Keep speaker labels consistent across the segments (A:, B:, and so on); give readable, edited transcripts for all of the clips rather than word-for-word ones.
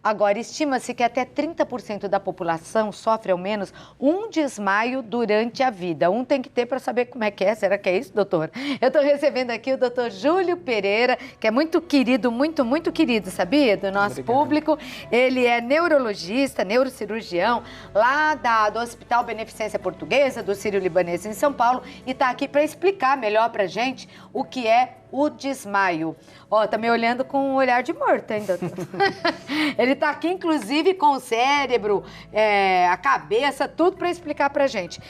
A: Agora, estima-se que até 30% da população sofre ao menos um desmaio durante a vida. Um tem que ter para saber como é que é. Será que é isso, doutor? Eu estou recebendo aqui o doutor Júlio Pereira, que é muito querido, muito querido, sabia? Do nosso público. Ele é neurologista, neurocirurgião, lá do Hospital Beneficência Portuguesa, do Sírio-Libanês em São Paulo, e está aqui para explicar melhor para a gente o que é o desmaio. Ó, tá me olhando com um olhar de morto, hein, doutor? Ele tá aqui, inclusive, com o cérebro, a cabeça, tudo para explicar pra gente.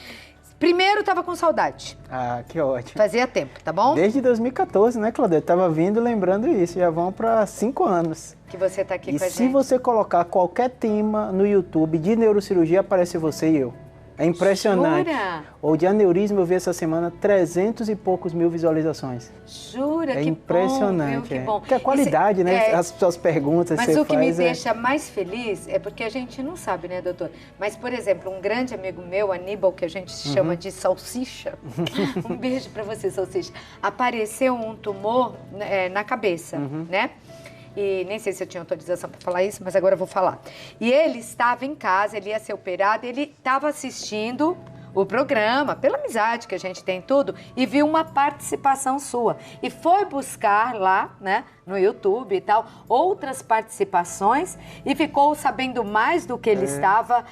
A: Primeiro, tava com saudade.
B: Ah, que ótimo.
A: Fazia tempo, tá bom?
B: Desde 2014, né, Claudete? Eu tava vindo lembrando isso, já vão para 5 anos.
A: Que você tá aqui com a gente.
B: E se você colocar qualquer tema no YouTube de neurocirurgia, aparece você e eu. É impressionante.
A: Jura?
B: O de aneurisma eu vi essa semana 300 e poucos mil visualizações.
A: Jura?
B: É
A: que
B: impressionante.
A: Bom, viu? Que bom.
B: Porque a qualidade, né? As suas perguntas
A: Mas
B: que você
A: o que
B: faz,
A: me deixa mais feliz é porque a gente não sabe, né, doutor? Mas, por exemplo, um grande amigo meu, Aníbal, que a gente chama de Salsicha, um beijo pra você, Salsicha, apareceu um tumor na cabeça, né? E nem sei se eu tinha autorização para falar isso, mas agora eu vou falar. E ele estava em casa, ele ia ser operado, ele estava assistindo o programa, pela amizade que a gente tem tudo, e viu uma participação sua. E foi buscar lá, né, no YouTube e tal, outras participações e ficou sabendo mais do que ele estava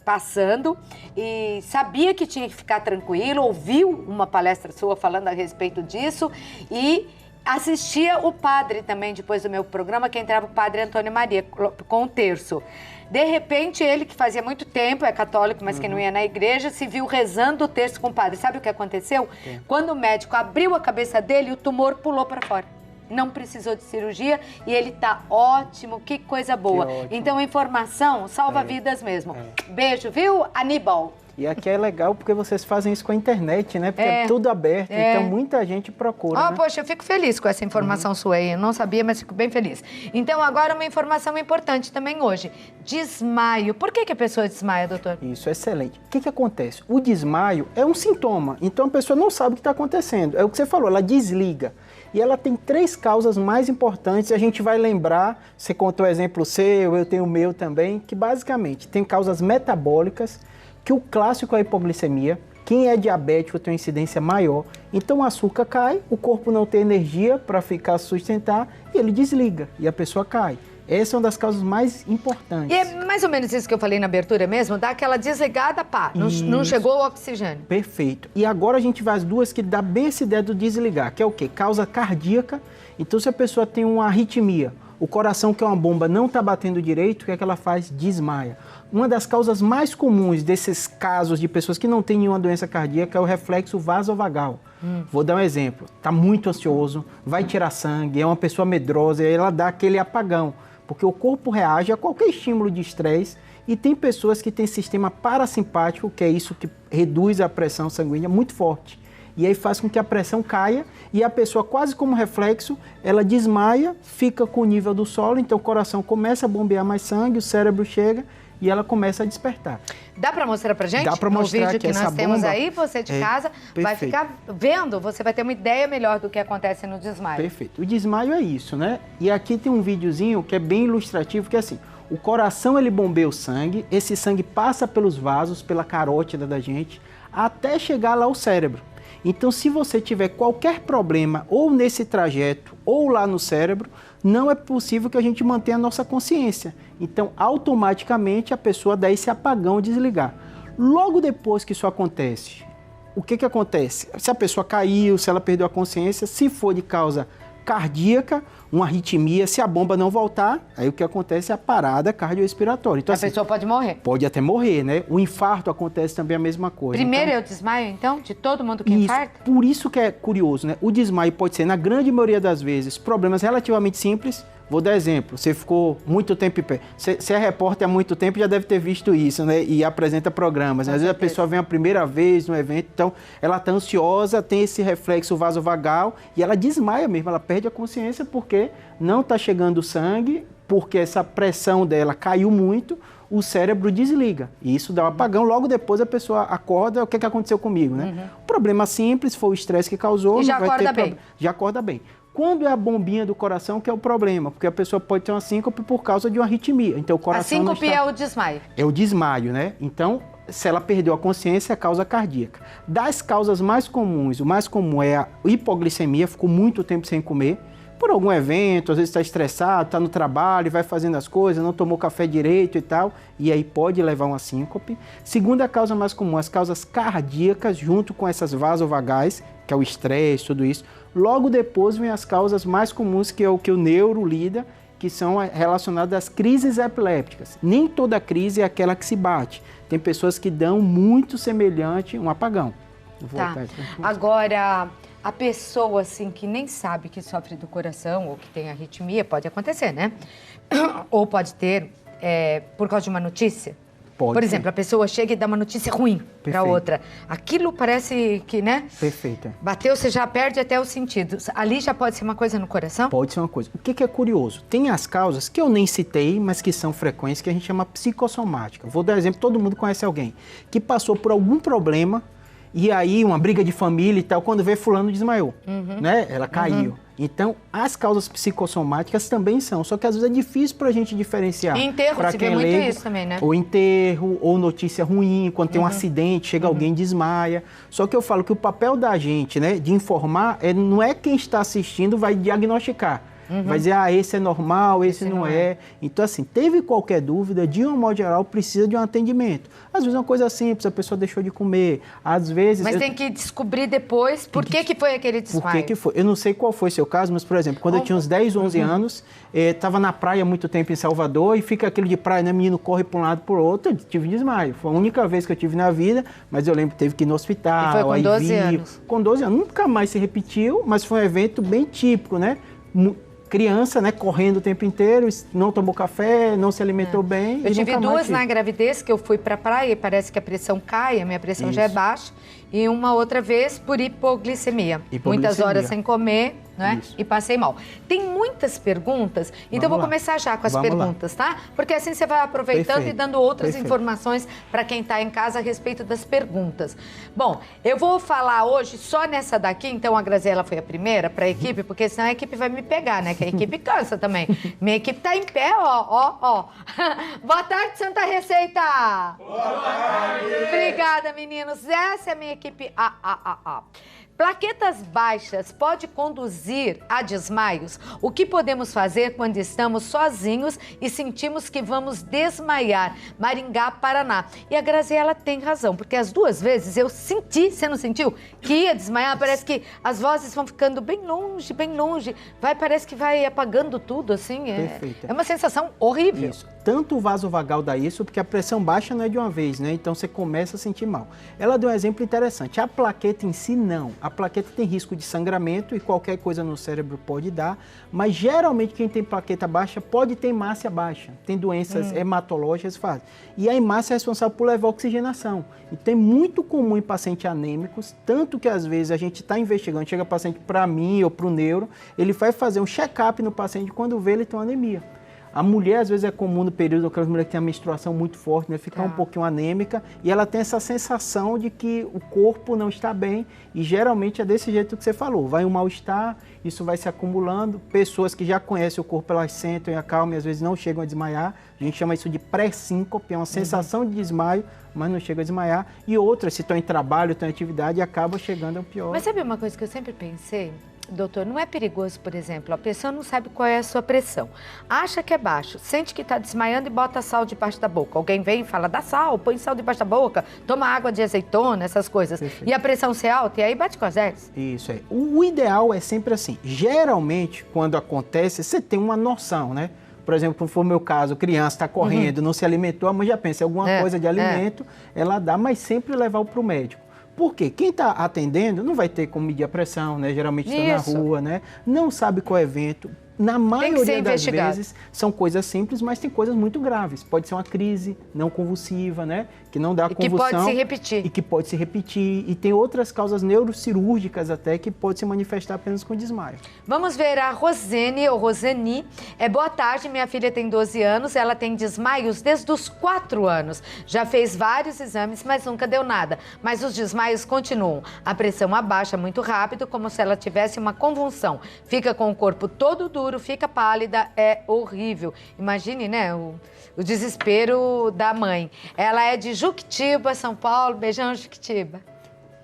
A: passando e sabia que tinha que ficar tranquilo, ouviu uma palestra sua falando a respeito disso e assistia o padre também, depois do meu programa, que entrava o padre Antônio Maria, com o terço. De repente, ele, que fazia muito tempo, é católico, mas que não ia na igreja, se viu rezando o terço com o padre. Sabe o que aconteceu? Quando o médico abriu a cabeça dele, o tumor pulou para fora. Não precisou de cirurgia e ele tá ótimo, que coisa boa. Então, a informação salva vidas mesmo. Beijo, viu, Aníbal?
B: E aqui é legal porque vocês fazem isso com a internet, né? Porque é tudo aberto, então muita gente procura, né?
A: Poxa, eu fico feliz com essa informação sua aí. Eu não sabia, mas fico bem feliz. Então, agora uma informação importante também hoje. Desmaio. Por que a pessoa desmaia, doutor?
B: Isso, excelente. O que acontece? O desmaio é um sintoma, então a pessoa não sabe o que está acontecendo. É o que você falou, ela desliga. E ela tem 3 causas mais importantes, a gente vai lembrar, você contou o exemplo seu, eu tenho o meu também, que basicamente tem causas metabólicas, que o clássico é a hipoglicemia. Quem é diabético tem uma incidência maior. Então o açúcar cai, o corpo não tem energia para ficar sustentar e ele desliga e a pessoa cai. Essa é uma das causas mais importantes.
A: E é mais ou menos isso que eu falei na abertura mesmo? Dá aquela desligada, pá, não chegou o oxigênio.
B: Perfeito. E agora a gente vai às duas que dá bem essa ideia do desligar, que é o quê? Causa cardíaca. Então se a pessoa tem uma arritmia, o coração, que é uma bomba, não está batendo direito, o que é que ela faz? Desmaia. Uma das causas mais comuns desses casos de pessoas que não têm nenhuma doença cardíaca é o reflexo vasovagal. Vou dar um exemplo. Está muito ansioso, vai tirar sangue, é uma pessoa medrosa, e ela dá aquele apagão, porque o corpo reage a qualquer estímulo de estresse e tem pessoas que têm sistema parasimpático, que é isso que reduz a pressão sanguínea muito forte. E aí faz com que a pressão caia e a pessoa, quase como reflexo, ela desmaia, fica com o nível do solo, então o coração começa a bombear mais sangue, o cérebro chega e ela começa a despertar.
A: Dá para mostrar pra gente?
B: Dá para mostrar
A: no vídeo que
B: essa
A: nós temos
B: bomba,
A: aí, você de casa vai ficar vendo, você vai ter uma ideia melhor do que acontece no desmaio.
B: Perfeito. O desmaio é isso, né? E aqui tem um videozinho que é bem ilustrativo, que é assim, o coração ele bombeia o sangue, esse sangue passa pelos vasos, pela carótida da gente, até chegar lá ao cérebro. Então, se você tiver qualquer problema ou nesse trajeto ou lá no cérebro, não é possível que a gente mantenha a nossa consciência. Então, automaticamente, a pessoa dá esse apagão, desligar. Logo depois que isso acontece, o que acontece? Se a pessoa caiu, se ela perdeu a consciência, se for de causa cardíaca, uma arritmia, se a bomba não voltar, aí o que acontece é a parada cardiorrespiratória. Então,
A: a pessoa pode morrer.
B: Pode até morrer, né? O infarto acontece também a mesma coisa.
A: Primeiro
B: então,
A: é o desmaio, então, de todo mundo que
B: isso,
A: infarta? Por
B: isso que é curioso, né? O desmaio pode ser, na grande maioria das vezes, problemas relativamente simples. Vou dar exemplo, você ficou muito tempo em pé. Você é repórter há muito tempo, já deve ter visto isso, né? E apresenta programas. Às vezes a pessoa vem a primeira vez no evento, então ela está ansiosa, tem esse reflexo vasovagal e ela desmaia mesmo, ela perde a consciência porque não está chegando sangue, porque essa pressão dela caiu muito, o cérebro desliga. E isso dá um apagão, logo depois a pessoa acorda, o que aconteceu comigo, né? Problema simples, foi o estresse que causou.
A: E já acorda bem.
B: Já acorda bem. Quando é a bombinha do coração que é o problema, porque a pessoa pode ter uma síncope por causa de uma arritmia. Então, o coração
A: a síncope é o desmaio.
B: É o desmaio, né? Então, se ela perdeu a consciência, é a causa cardíaca. Das causas mais comuns, o mais comum é a hipoglicemia, ficou muito tempo sem comer, por algum evento, às vezes está estressado, está no trabalho, vai fazendo as coisas, não tomou café direito e tal, e aí pode levar uma síncope. Segunda causa mais comum, as causas cardíacas, junto com essas vasovagais, que é o estresse, tudo isso. Logo depois vem as causas mais comuns, que é o que o neuro lida, que são relacionadas às crises epilépticas. Nem toda crise é aquela que se bate. Tem pessoas que dão muito semelhante um apagão.
A: Tá. Agora, a pessoa assim que nem sabe que sofre do coração ou que tem arritmia, pode acontecer, né? Ou pode ter por causa de uma notícia.
B: Pode
A: Por exemplo, a pessoa chega e dá uma notícia ruim para outra. Aquilo parece que, né?
B: Perfeito.
A: Bateu, você já perde até os sentidos. Ali já pode ser uma coisa no coração?
B: Pode ser uma coisa. O que é curioso? Tem as causas que eu nem citei, mas que são frequentes, que a gente chama psicossomática. Vou dar um exemplo, todo mundo conhece alguém que passou por algum problema e aí uma briga de família e tal, quando vê fulano desmaiou, né? Ela caiu. Então, as causas psicossomáticas também são, só que às vezes é difícil para a gente diferenciar.
A: Em enterro,
B: pra
A: se
B: quem
A: vê muito
B: leigo,
A: isso também, né?
B: Ou enterro, ou notícia ruim, quando tem um acidente, chega alguém e desmaia. Só que eu falo que o papel da gente, né, de informar, não é quem está assistindo vai diagnosticar. Vai dizer, esse é normal, esse não é. Então, assim, teve qualquer dúvida, de um modo geral, precisa de um atendimento. Às vezes é uma coisa simples, a pessoa deixou de comer, às vezes...
A: Mas tem que descobrir depois por que foi aquele desmaio.
B: Por que foi? Eu não sei qual foi o seu caso, mas, por exemplo, quando eu tinha uns 10, 11 anos, estava na praia há muito tempo em Salvador e fica aquele de praia, né, menino corre para um lado para o outro, eu tive desmaio. Foi a única vez que eu tive na vida, mas eu lembro que teve que ir no hospital.
A: E foi com 12 anos.
B: Com 12 anos. Nunca mais se repetiu, mas foi um evento bem típico, né? Criança, né, correndo o tempo inteiro, não tomou café, não se alimentou bem.
A: Eu tive duas na gravidez que eu fui pra praia e parece que a pressão cai, a minha pressão já é baixa. E uma outra vez por hipoglicemia. Muitas horas sem comer, né? E passei mal. Tem muitas perguntas, então vou começar já com as perguntas, tá? Porque assim você vai aproveitando e dando outras informações para quem está em casa a respeito das perguntas. Bom, eu vou falar hoje só nessa daqui, então a Graziela foi a primeira para a equipe, porque senão a equipe vai me pegar, né? Que a equipe cansa também. Minha equipe tá em pé, ó. Boa tarde, Santa Receita! Boa tarde! Obrigada, meninos. Essa é a minha equipe. Plaquetas baixas pode conduzir a desmaios? O que podemos fazer quando estamos sozinhos e sentimos que vamos desmaiar? Maringá, Paraná. E a Graziela tem razão, porque as duas vezes eu senti, você não sentiu? Que ia desmaiar, parece que as vozes vão ficando bem longe, parece que vai apagando tudo, assim. É uma sensação horrível.
B: Isso. Tanto o vasovagal dá isso, porque a pressão baixa não é de uma vez, né? Então você começa a sentir mal. Ela deu um exemplo interessante. A plaqueta em si, não. A plaqueta tem risco de sangramento e qualquer coisa no cérebro pode dar, mas geralmente quem tem plaqueta baixa pode ter hemácia baixa. Tem doenças hematológicas, fazem. E a hemácia é responsável por levar oxigenação. Então é muito comum em pacientes anêmicos, tanto que às vezes a gente está investigando, chega paciente para mim ou para o neuro, ele vai fazer um check-up no paciente quando vê ele tem uma anemia. A mulher, às vezes, é comum no período, aquelas mulheres que têm a menstruação muito forte, né? Ficar um pouquinho anêmica, e ela tem essa sensação de que o corpo não está bem, e geralmente é desse jeito que você falou, vai um mal-estar, isso vai se acumulando, pessoas que já conhecem o corpo, elas sentam e acalmam, e às vezes não chegam a desmaiar, a gente chama isso de pré-síncope, é uma sensação de desmaio, mas não chega a desmaiar, e outras, se estão em trabalho, estão em atividade, acabam chegando ao pior.
A: Mas sabe uma coisa que eu sempre pensei? Doutor, não é perigoso, por exemplo, a pessoa não sabe qual é a sua pressão, acha que é baixo, sente que está desmaiando e bota sal debaixo da boca. Alguém vem e fala, dá sal, põe sal debaixo da boca, toma água de azeitona, essas coisas. Perfeito. E a pressão ser alta, e aí bate com as herpes.
B: Isso aí. O ideal é sempre assim. Geralmente, quando acontece, você tem uma noção, né? Por exemplo, como foi o meu caso, criança está correndo, não se alimentou, a mãe já pensa, alguma coisa de alimento, ela dá, mas sempre levar para o médico. Por quê? Quem está atendendo não vai ter como medir a pressão, né? Geralmente está na rua, né? Não sabe qual é o evento. na maioria das vezes, são coisas simples, mas tem coisas muito graves. Pode ser uma crise não convulsiva, né? Que não dá convulsão.
A: Que pode se repetir.
B: E que pode se repetir. E tem outras causas neurocirúrgicas até que pode se manifestar apenas com desmaio.
A: Vamos ver a Rosene, ou Roseni. Boa tarde, minha filha tem 12 anos, ela tem desmaios desde os 4 anos. Já fez vários exames, mas nunca deu nada. Mas os desmaios continuam. A pressão abaixa muito rápido, como se ela tivesse uma convulsão. Fica com o corpo todo duro, fica pálida, é horrível. Imagine, né, o desespero da mãe. Ela é de Juquitiba, São Paulo. Beijão, Juquitiba.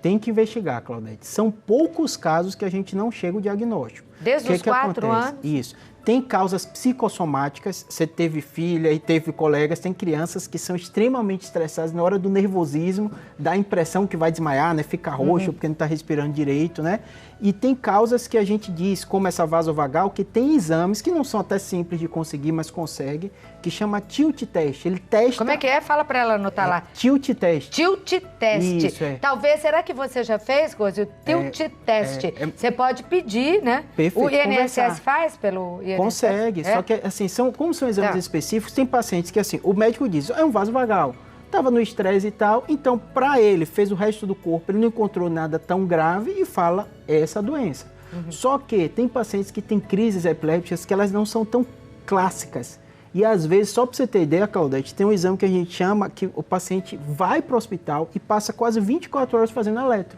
B: Tem que investigar, Claudete. São poucos casos que a gente não chega ao diagnóstico.
A: Desde os 4 anos?
B: Isso. Tem causas psicossomáticas, você teve filha e teve colegas, tem crianças que são extremamente estressadas na hora do nervosismo, dá a impressão que vai desmaiar, né? Fica roxo porque não está respirando direito, né? E tem causas que a gente diz, como essa vasovagal, que tem exames que não são até simples de conseguir, mas consegue, que chama tilt test. Ele testa...
A: Como é que é? Fala para ela anotar lá.
B: Tilt test.
A: Tilt test.
B: Isso, é.
A: Talvez, será que você já fez, Gozi? O tilt test. Você pode pedir, né?
B: Perfeito.
A: O INSS
B: conversar.
A: Faz pelo INSS?
B: Consegue, só que assim, como são exames específicos, tem pacientes que assim, o médico diz, é um vaso vagal, estava no estresse e tal, então para ele, fez o resto do corpo, ele não encontrou nada tão grave e fala essa doença. Só que tem pacientes que têm crises epilépticas que elas não são tão clássicas. E às vezes, só para você ter ideia, Claudete, tem um exame que a gente chama que o paciente vai para o hospital e passa quase 24 horas fazendo eletro.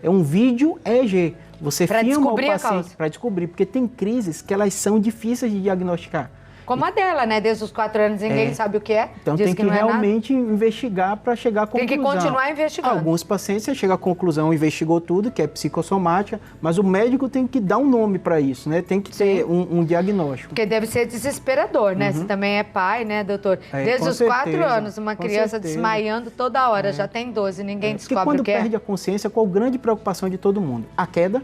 B: É um vídeo EEG. Você filma o paciente para descobrir, porque tem crises que elas são difíceis de diagnosticar.
A: Como a dela, né? Desde os 4 anos ninguém sabe o que é.
B: Então tem que realmente investigar para chegar à conclusão.
A: Tem que continuar investigando.
B: Alguns pacientes, você chega à conclusão, investigou tudo, que é psicossomática, mas o médico tem que dar um nome para isso, né? Tem que ter um diagnóstico.
A: Porque deve ser desesperador, né? Você também é pai, né, doutor? Desde os 4 anos, uma criança desmaiando toda hora, já tem 12, ninguém descobre o que é.
B: Porque quando perde a consciência, qual a grande preocupação de todo mundo? A queda.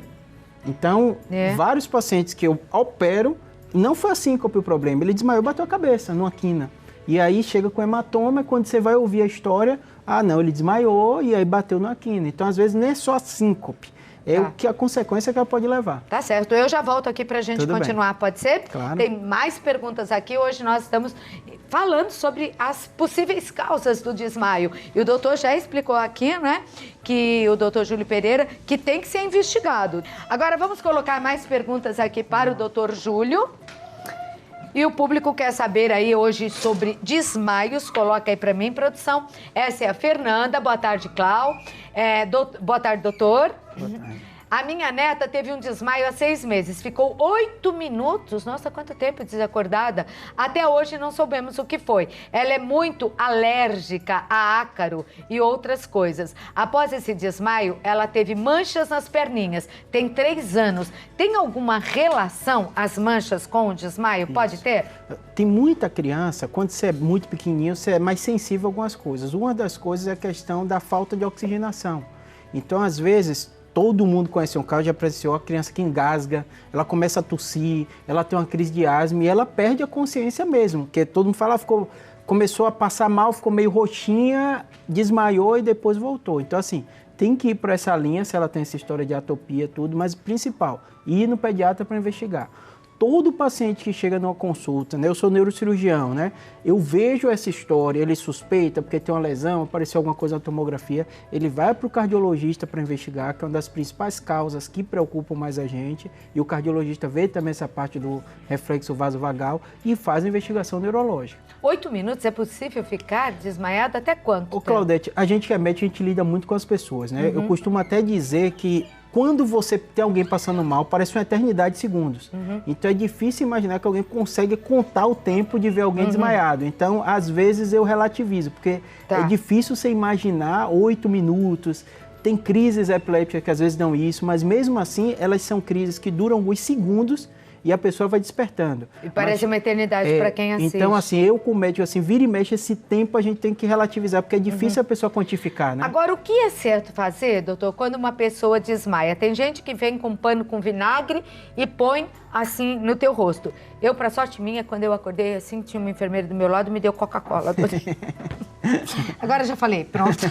B: Então, vários pacientes que eu opero, não foi a síncope o problema, ele desmaiou e bateu a cabeça numa quina. E aí chega com hematoma e quando você vai ouvir a história, não, ele desmaiou e aí bateu na quina. Então, às vezes, nem é só a síncope, é o que a consequência que ela pode levar. Tá certo, eu já volto aqui pra gente continuar, pode ser? Claro. Tem mais perguntas aqui, hoje nós estamos falando sobre as possíveis causas do desmaio. E o doutor já explicou aqui, né, que o doutor Júlio Pereira, que tem que ser investigado. Agora vamos colocar mais perguntas aqui para o doutor Júlio. E o público quer saber aí hoje sobre desmaios. Coloca aí para mim, produção. Essa é a Fernanda. Boa tarde, Clau. Boa tarde, doutor. Boa tarde. A minha neta teve um desmaio há 6 meses. Ficou 8 minutos. Nossa, quanto tempo desacordada. Até hoje não soubemos o que foi. Ela é muito alérgica a ácaro e outras coisas. Após esse desmaio, ela teve manchas nas perninhas. Tem 3 anos. Tem alguma relação as manchas com o desmaio? Isso. Pode ter? Tem muita criança, quando você é muito pequenininho, você é mais sensível a algumas coisas. Uma das coisas é a questão da falta de oxigenação. Então, às vezes, todo mundo conhece um caso, já presenciou a criança que engasga, ela começa a tossir, ela tem uma crise de asma e ela perde a consciência mesmo, porque todo mundo fala, começou a passar mal, ficou meio roxinha, desmaiou e depois voltou. Então, assim, tem que ir para essa linha, se ela tem essa história de atopia, tudo, mas o principal, ir no pediatra para investigar. Todo paciente que chega numa consulta, né, eu sou neurocirurgião, né, eu vejo essa história, ele suspeita porque tem uma lesão, apareceu alguma coisa na tomografia, ele vai para o cardiologista para investigar, que é uma das principais causas que preocupam mais a gente, e o cardiologista vê também essa parte do reflexo vasovagal e faz a investigação neurológica. 8 minutos é possível ficar desmaiado até quanto tempo? Claudete, a gente que é médico, a gente lida muito com as pessoas, né? Eu costumo até dizer que quando você tem alguém passando mal, parece uma eternidade de segundos. Então é difícil imaginar que alguém consegue contar o tempo de ver alguém desmaiado. Então, às vezes, eu relativizo, porque é difícil você imaginar 8 minutos. Tem crises epilépticas que às vezes dão isso, mas mesmo assim, elas são crises que duram alguns segundos e a pessoa vai despertando. E parece uma eternidade para quem assiste. Então, assim, eu como médico, assim, vira e mexe, esse tempo a gente tem que relativizar, porque é difícil a pessoa quantificar, né? Agora, o que é certo fazer, doutor, quando uma pessoa desmaia? Tem gente que vem com pano com vinagre e põe, assim, no teu rosto. Eu, para sorte minha, quando eu acordei, assim, tinha uma enfermeira do meu lado e me deu Coca-Cola.
A: Agora já falei, pronto.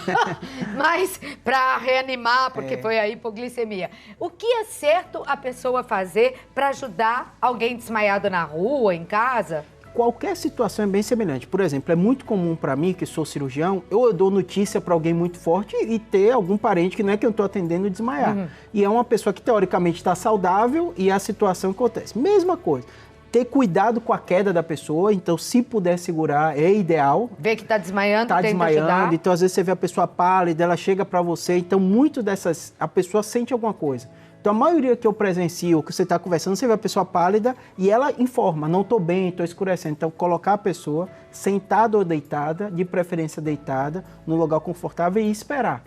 A: Mas para reanimar, porque foi a hipoglicemia. O que é certo a pessoa fazer para ajudar alguém desmaiado na rua, em casa?
B: Qualquer situação é bem semelhante. Por exemplo, é muito comum para mim, que sou cirurgião, eu dou notícia para alguém muito forte e ter algum parente que não é que eu estou atendendo desmaiar. E é uma pessoa que teoricamente está saudável e a situação acontece. Mesma coisa. Ter cuidado com a queda da pessoa, então se puder segurar é ideal.
A: Ver que está desmaiando,
B: tá desmaiando, então às vezes você vê a pessoa pálida, ela chega para você, então muito dessas, a pessoa sente alguma coisa. Então, a maioria que eu presencio, que você está conversando, você vê a pessoa pálida e ela informa, não estou bem, estou escurecendo. Então, colocar a pessoa sentada ou deitada, de preferência deitada, no lugar confortável e esperar.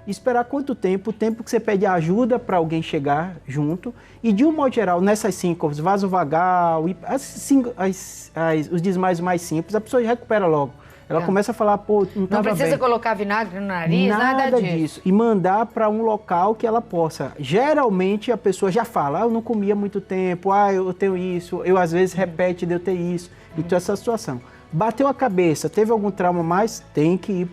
B: Esperar quanto tempo? O tempo que você pede ajuda para alguém chegar junto. E, de um modo geral, nessas síncopes, vasovagal, os desmaios mais simples, a pessoa recupera logo. Ela começa a falar, pô, não estava bem.
A: Não precisa colocar vinagre no nariz,
B: nada disso. E mandar para um local que ela possa. Geralmente a pessoa já fala, eu não comia há muito tempo, eu tenho isso, eu às vezes repete de eu ter isso. Então essa situação. Bateu a cabeça, teve algum trauma mais, tem que ir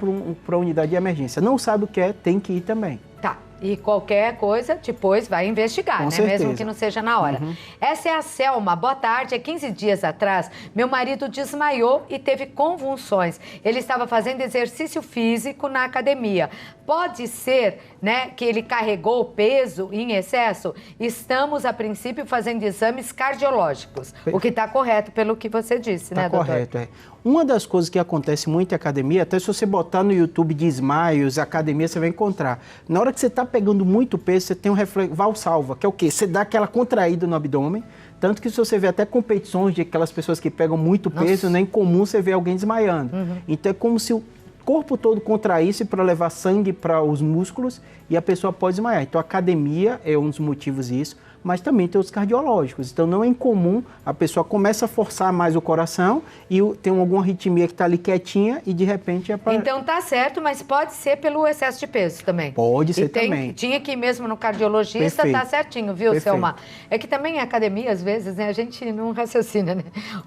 B: para a unidade de emergência. Não sabe o que é, tem que ir também.
A: Tá. E qualquer coisa, depois vai investigar, né?
B: Certeza.
A: Mesmo que não seja na hora. Essa é a Selma. Boa tarde. Há 15 dias atrás, meu marido desmaiou e teve convulsões. Ele estava fazendo exercício físico na academia. Pode ser, né, que ele carregou peso em excesso? Estamos, a princípio, fazendo exames cardiológicos. O que está correto pelo que você disse, né, doutor?
B: Está correto, Uma das coisas que acontece muito em academia, até se você botar no YouTube desmaios, academia, você vai encontrar. Na hora que você está pegando muito peso, você tem um reflexo, valsalva, que é o quê? Você dá aquela contraída no abdômen, tanto que se você vê até competições de aquelas pessoas que pegam muito peso, não é incomum você ver alguém desmaiando. Então é como se o corpo todo contraísse para levar sangue para os músculos e a pessoa pode desmaiar. Então a academia é um dos motivos disso, mas também tem os cardiológicos. Então não é incomum, a pessoa começa a forçar mais o coração e tem alguma arritmia que está ali quietinha e de repente é para...
A: Então tá certo, mas pode ser pelo excesso de peso também.
B: Pode ser também.
A: Tinha que ir mesmo no cardiologista,
B: Perfeito.
A: tá certinho, viu,
B: Perfeito.
A: Selma? É que também em academia, às vezes, né, a gente não raciocina, né?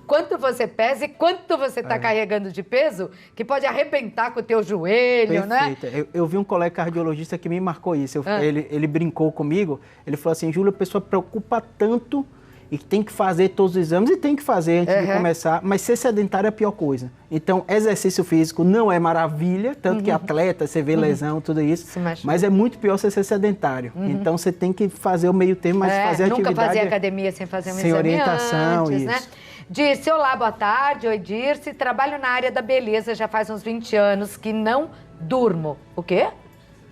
A: Quanto você pesa e quanto você tá carregando de peso, que pode arrebentar com o teu joelho,
B: Perfeito.
A: né?
B: Eu vi um colega cardiologista que me marcou isso. Ele brincou comigo, ele falou assim, Júlio, a pessoa preocupa tanto e tem que fazer todos os exames e tem que fazer antes de começar, mas ser sedentário é a pior coisa. Então, exercício físico não é maravilha, tanto que atleta, você vê lesão, tudo isso, mas é muito pior você ser sedentário. Então, você tem que fazer o meio termo, mas fazer atividade...
A: Nunca fazer academia sem fazer um
B: sem
A: exame
B: orientação,
A: antes,
B: isso.
A: né? Dirce, olá, boa tarde. Oi, Dirce. Trabalho na área da beleza já faz uns 20 anos que não durmo. O quê?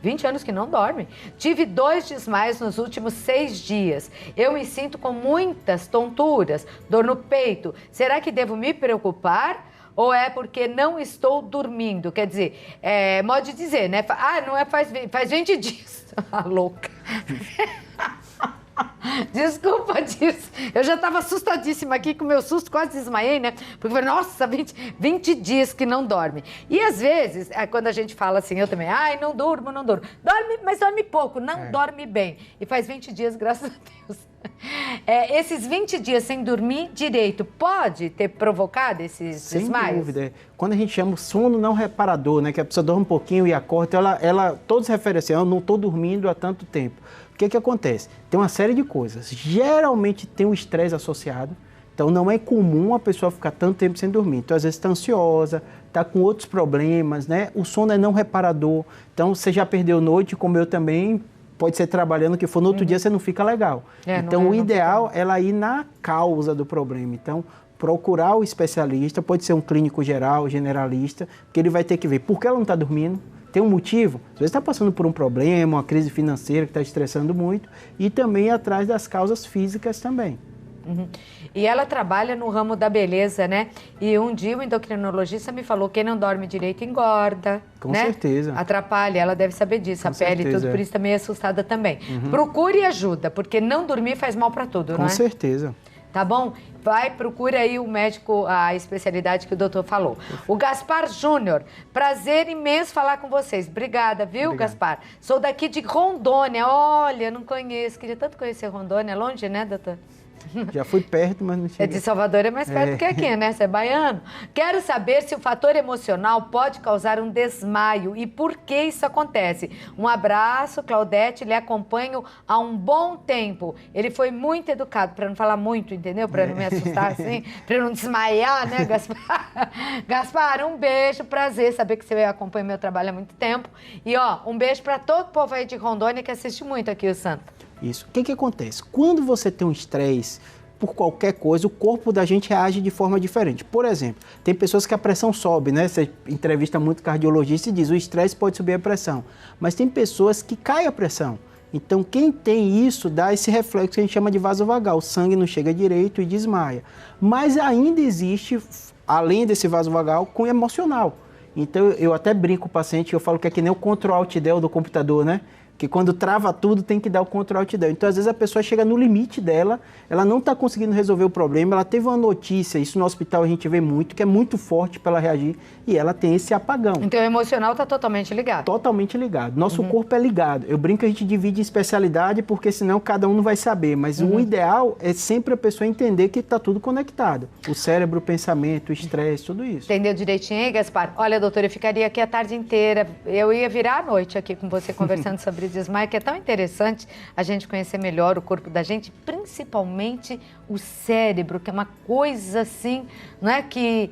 A: 20 anos que não dorme. Tive 2 desmaios nos últimos 6 dias. Eu me sinto com muitas tonturas, dor no peito. Será que devo me preocupar? Ou é porque não estou dormindo? Quer dizer, modo de dizer, né? Não é faz 20 dias. Ah, louca. Desculpa disso. Eu já estava assustadíssima aqui, com o meu susto, quase desmaiei, né? Porque eu falei, nossa, 20 dias que não dorme. E às vezes, quando a gente fala assim, eu também, não durmo. Dorme, mas dorme pouco, não dorme bem. E faz 20 dias, graças a Deus. Esses 20 dias sem dormir direito, pode ter provocado esses desmaios?
B: Sem dúvida. Quando a gente chama sono não reparador, né? Que a pessoa dorme um pouquinho e acorda, então todos referem assim, eu não estou dormindo há tanto tempo. O que acontece? Tem uma série de coisas. Geralmente tem um estresse associado, então não é comum a pessoa ficar tanto tempo sem dormir. Então às vezes está ansiosa, está com outros problemas, né? O sono é não reparador, então você já perdeu noite, como eu também, pode ser trabalhando, que for no outro dia você não fica legal. Então o ideal é ela ir na causa do problema. Então procurar o especialista, pode ser um clínico geral, generalista, porque ele vai ter que ver por que ela não está dormindo. Tem um motivo? Às vezes está passando por um problema, uma crise financeira que está estressando muito e também ir atrás das causas físicas também.
A: E ela trabalha no ramo da beleza, né? E um dia o endocrinologista me falou que quem não dorme direito engorda,
B: Com
A: né?
B: certeza.
A: Atrapalha, ela deve saber disso, a pele e tudo, por isso também é assustada também. Procure ajuda, porque não dormir faz mal para tudo, não é?
B: Com certeza.
A: Tá bom? Procura aí o médico, a especialidade que o doutor falou. O Gaspar Júnior, prazer imenso falar com vocês. Obrigada, viu, Gaspar? Sou daqui de Rondônia. Olha, não conheço, queria tanto conhecer Rondônia. É longe, né, doutor?
B: Já fui perto, mas não cheguei.
A: De Salvador é mais perto que aqui, né? Você é baiano. Quero saber se o fator emocional pode causar um desmaio e por que isso acontece. Um abraço, Claudete, lhe acompanho há um bom tempo. Ele foi muito educado, para não falar muito, entendeu? Para não me assustar assim, para eu não desmaiar, né, Gaspar? Gaspar, um beijo, prazer saber que você acompanha meu trabalho há muito tempo. E, ó, um beijo para todo o povo aí de Rondônia que assiste muito aqui o Santa.
B: Isso. O que acontece? Quando você tem um estresse por qualquer coisa, o corpo da gente reage de forma diferente. Por exemplo, tem pessoas que a pressão sobe, né? Você entrevista muito cardiologista e diz o estresse pode subir a pressão. Mas tem pessoas que cai a pressão. Então, quem tem isso dá esse reflexo que a gente chama de vasovagal. O sangue não chega direito e desmaia. Mas ainda existe, além desse vasovagal, com emocional. Então, eu até brinco com o paciente, eu falo que é que nem o Ctrl-Alt-Del do computador, né? Que quando trava tudo tem que dar o Ctrl-Alt-Del. Então, às vezes, a pessoa chega no limite dela, ela não está conseguindo resolver o problema, ela teve uma notícia, isso no hospital a gente vê muito, que é muito forte para ela reagir, e ela tem esse apagão.
A: Então, o emocional está totalmente ligado?
B: Totalmente ligado. Nosso corpo é ligado. Eu brinco que a gente divide em especialidade, porque senão cada um não vai saber. Mas o ideal é sempre a pessoa entender que está tudo conectado. O cérebro, o pensamento, o estresse, tudo isso.
A: Entendeu direitinho aí, Gaspar? Olha, doutora, eu ficaria aqui a tarde inteira. Eu ia virar à noite aqui com você conversando sobre desmaio, que é tão interessante a gente conhecer melhor o corpo da gente, principalmente o cérebro, que é uma coisa assim, não é que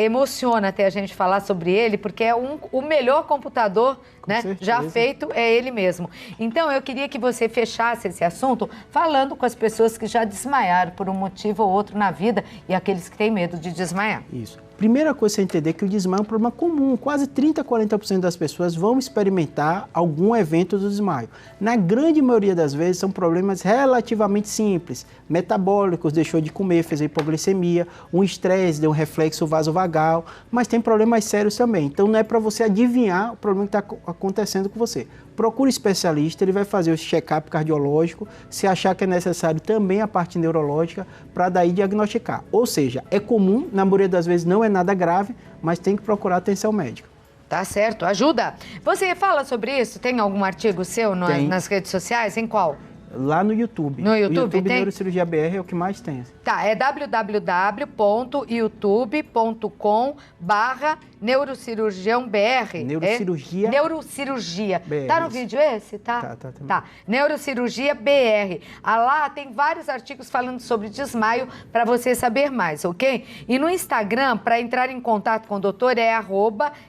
A: emociona até a gente falar sobre ele, porque é o melhor computador, né, já feito, é ele mesmo. Então, eu queria que você fechasse esse assunto falando com as pessoas que já desmaiaram por um motivo ou outro na vida e aqueles que têm medo de desmaiar.
B: Isso. Primeira coisa é entender que o desmaio é um problema comum. Quase 30% a 40% das pessoas vão experimentar algum evento do desmaio. Na grande maioria das vezes, são problemas relativamente simples. Metabólicos, deixou de comer, fez hipoglicemia, um estresse, deu um reflexo vasovagal, mas tem problemas sérios também. Então, não é para você adivinhar o problema que está acontecendo com você. Procure um especialista, ele vai fazer o check-up cardiológico, se achar que é necessário também a parte neurológica, para daí diagnosticar. Ou seja, é comum, na maioria das vezes não é nada grave, mas tem que procurar atenção médica.
A: Tá certo, ajuda. Você fala sobre isso? Tem algum artigo seu nas redes sociais? Em qual?
B: Lá no YouTube.
A: No YouTube,
B: o YouTube
A: tem?
B: Neurocirurgia BR é o que mais tem.
A: Tá, é www.youtube.com/neurocirurgião-BR.
B: Neurocirurgia.
A: Neurocirurgia.
B: BR.
A: Tá no vídeo esse? Tá. Tá. Neurocirurgia BR. Lá tem vários artigos falando sobre desmaio para você saber mais, ok? E no Instagram, para entrar em contato com o doutor, é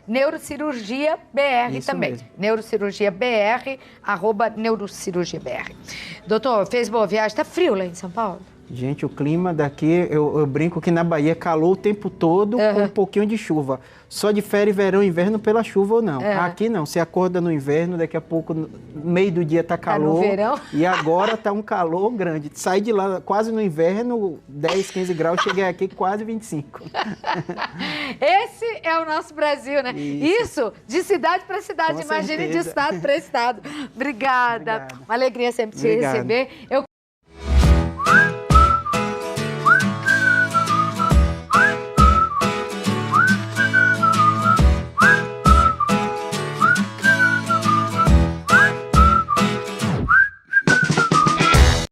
A: @neurocirurgiabr também.
B: Mesmo.
A: Neurocirurgiabr, @neurocirurgiabr. Doutor, fez boa viagem? Tá frio lá em São Paulo?
B: Gente, o clima daqui, eu brinco que na Bahia calou o tempo todo com um pouquinho de chuva. Só difere verão e inverno pela chuva ou não. Aqui não, você acorda no inverno, daqui a pouco, no meio do dia tá calor.
A: Tá no verão.
B: E agora tá um calor grande. Saí de lá quase no inverno, 10, 15 graus, cheguei aqui quase 25.
A: Esse é o nosso Brasil, né? Isso de cidade para cidade,
B: Com
A: imagine
B: certeza.
A: de estado para estado. Obrigada.
B: Obrigado.
A: Uma alegria sempre te receber.